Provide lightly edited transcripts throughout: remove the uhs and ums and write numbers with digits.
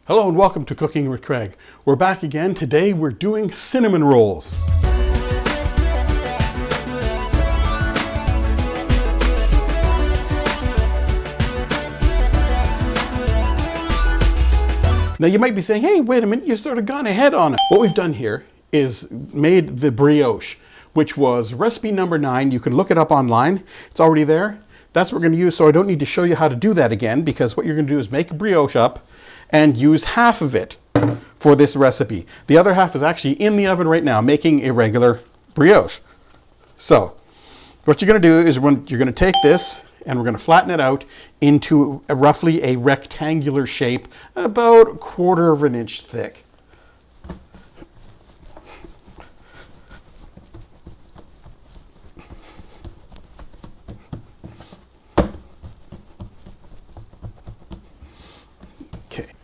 Hello and welcome to Cooking with Craig. We're back again. Today we're doing cinnamon rolls. Now you might be saying, hey, wait a minute, you've sort of gone ahead on it. What we've done here is made the brioche, which was recipe number 9. You can look it up online. It's already there. That's what we're going to use, so I don't need to show you how to do that again, because what you're going to do is make a brioche up and use half of it for this recipe. The other half is actually in the oven right now, making a regular brioche. So what you're going to do is you're going to take this and we're going to flatten it out into roughly a rectangular shape, about 1/4 of an inch thick.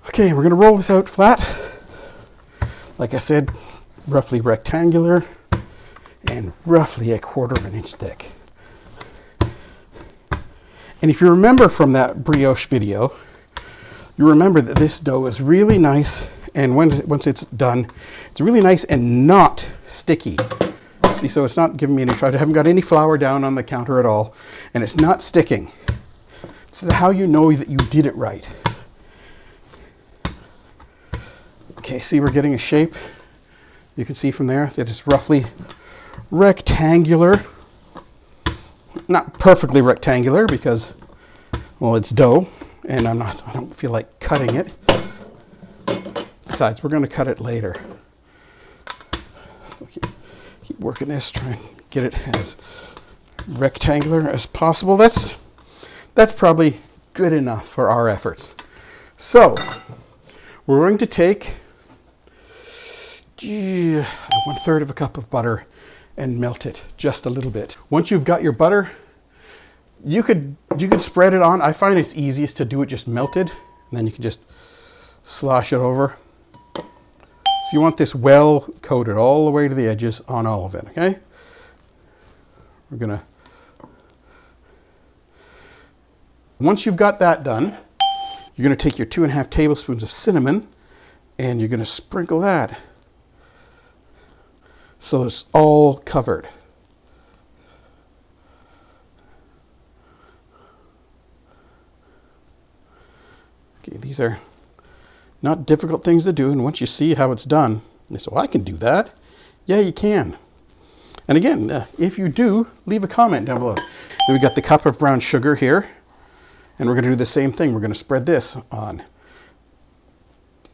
Okay, we're going to roll this out flat. Like I said, roughly rectangular and roughly 1/4 of an inch thick. And if you remember from that brioche video, you remember that this dough is really nice, and once it's done, it's really nice and not sticky. See, so it's not giving me any trouble. I haven't got any flour down on the counter at all, and it's not sticking. This is how you know that you did it right. Okay, see, we're getting a shape. You can see from there that it's roughly rectangular. Not perfectly rectangular because, well, it's dough and I don't feel like cutting it. Besides, we're going to cut it later. So keep working this, try and get it as rectangular as possible. That's probably good enough for our efforts. So we're going to take 1/3 of a cup of butter and melt it just a little bit. Once you've got your butter, you could spread it on. I find it's easiest to do it just melted, and then you can just slosh it over. So you want this well coated all the way to the edges on all of it, okay? Once you've got that done, you're gonna take your 2½ tablespoons of cinnamon and you're gonna sprinkle that so it's all covered. Okay, these are not difficult things to do, and once you see how it's done, you say, well, I can do that. Yeah, you can. And again, if you do, leave a comment down below. Then we got the cup of brown sugar here, and we're going to do the same thing. We're going to spread this on.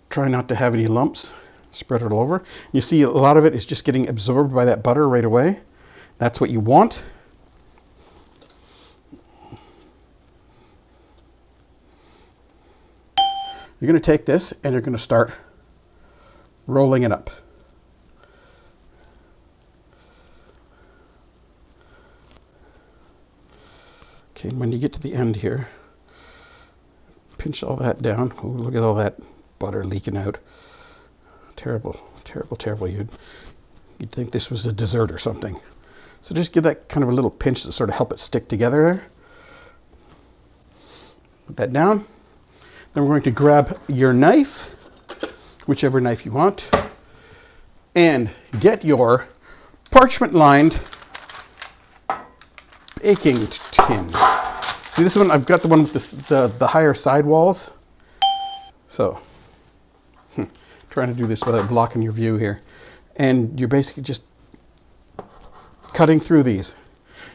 Try not to have any lumps. Spread it all over. You see a lot of it is just getting absorbed by that butter right away. That's what you want. You're going to take this and you're going to start rolling it up. Okay, and when you get to the end here, pinch all that down. Oh, look at all that butter leaking out. Terrible, terrible, terrible. You'd think this was a dessert or something. So just give that kind of a little pinch to sort of help it stick together there. Put that down. Then we're going to grab your knife, whichever knife you want, and get your parchment-lined baking tin. See this one? I've got the one with the higher side walls. So trying to do this without blocking your view here. And you're basically just cutting through these.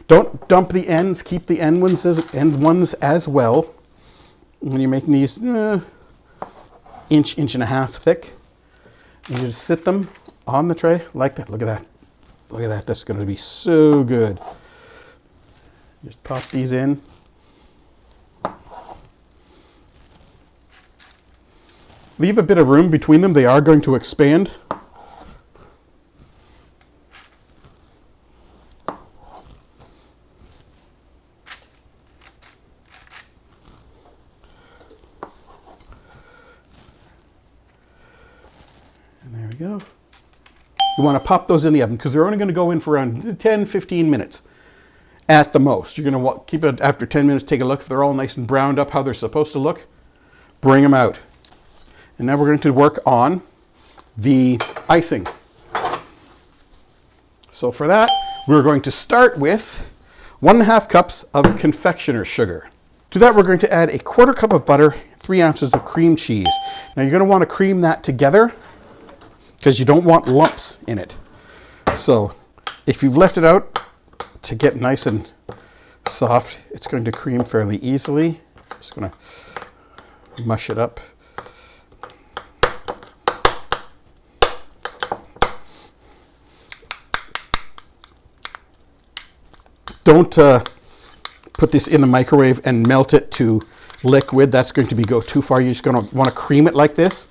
Don't dump the ends, keep the end ones as well. When you're making these inch and a half thick, you just sit them on the tray like that. Look at that. Look at that. That's going to be so good. Just pop these in. Leave a bit of room between them. They are going to expand. And there we go. You want to pop those in the oven because they're only going to go in for around 10-15 minutes at the most. You're going to keep it after 10 minutes, take a look. If they're all nice and browned up how they're supposed to look, bring them out. And now we're going to work on the icing. So for that, we're going to start with 1.5 cups of confectioner's sugar. To that, we're going to add 1/4 cup of butter, 3 ounces of cream cheese. Now you're going to want to cream that together because you don't want lumps in it. So if you've left it out to get nice and soft, it's going to cream fairly easily. Just going to mush it up. Don't put this in the microwave and melt it to liquid. That's going to go too far. You're just going to want to cream it like this.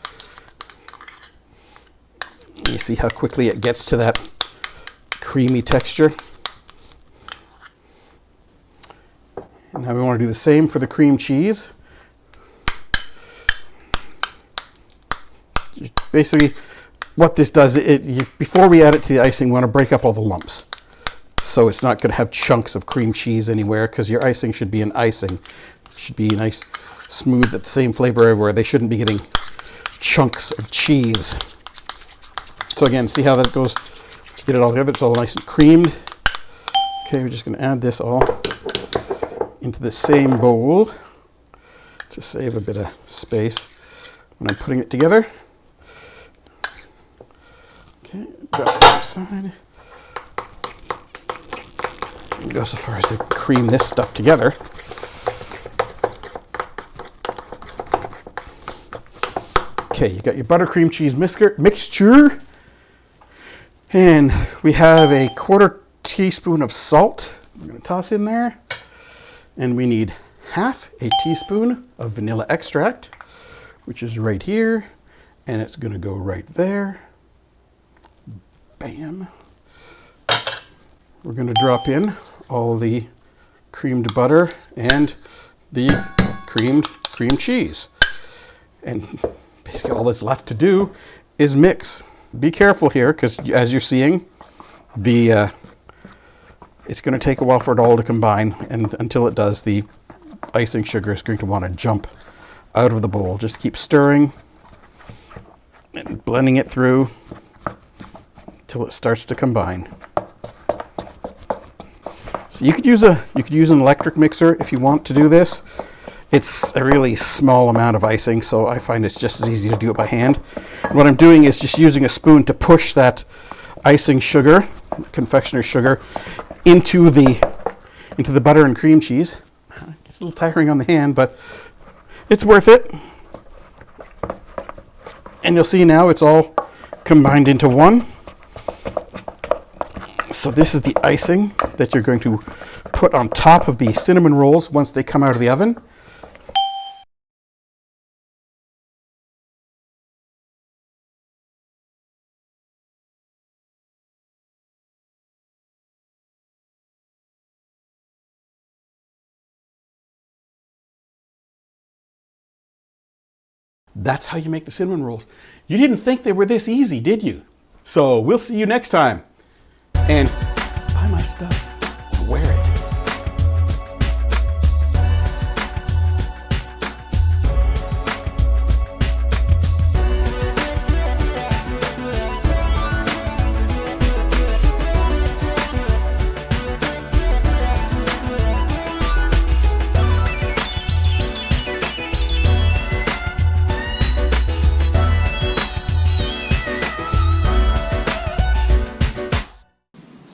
You see how quickly it gets to that creamy texture. And now we want to do the same for the cream cheese. Basically, what this does, before we add it to the icing, we want to break up all the lumps. So it's not going to have chunks of cream cheese anywhere, because your icing should be an icing. It should be nice, smooth, at the same flavor everywhere. They shouldn't be getting chunks of cheese. So again, see how that goes? Let's get it all together. It's all nice and creamed. Okay, we're just going to add this all into the same bowl to save a bit of space when I'm putting it together. Okay, drop it on the side. Go so far as to cream this stuff together. Okay, you got your buttercream cheese mixture. And we have 1/4 teaspoon of salt. We're going to toss in there. And we need 1/2 teaspoon of vanilla extract, which is right here. And it's going to go right there. Bam. We're going to drop in all the creamed butter and the cream cheese. And basically all that's left to do is mix. Be careful here, because as you're seeing, it's going to take a while for it all to combine, and until it does, the icing sugar is going to want to jump out of the bowl. Just keep stirring and blending it through until it starts to combine. So you could use an electric mixer if you want to do this. It's a really small amount of icing, so I find it's just as easy to do it by hand. And what I'm doing is just using a spoon to push that icing sugar, confectioner's sugar, into the butter and cream cheese. It's a little tiring on the hand, but it's worth it. And you'll see now it's all combined into one. So this is the icing that you're going to put on top of the cinnamon rolls once they come out of the oven. That's how you make the cinnamon rolls. You didn't think they were this easy, did you? So we'll see you next time. And buy my stuff, wear it.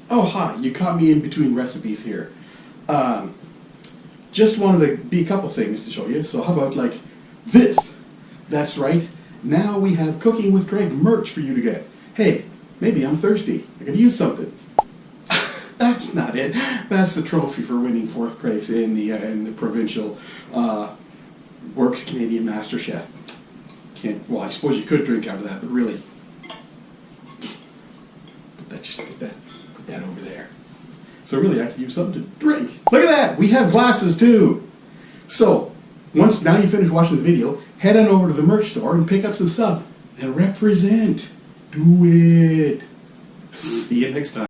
Oh, hi, you caught me in between recipes here. Just wanted to be a couple things to show you. So how about like this? That's right. Now we have Cooking with Greg merch for you to get. Hey, maybe I'm thirsty. I could use something. That's not it. That's the trophy for winning 4th place in the provincial Works Canadian Master Chef. Well, I suppose you could drink out of that, but really, put that over there. So really, I could use something to drink. Look at that! We have glasses too. So now you finish watching the video, head on over to the merch store and pick up some stuff and represent. Do it. See you next time.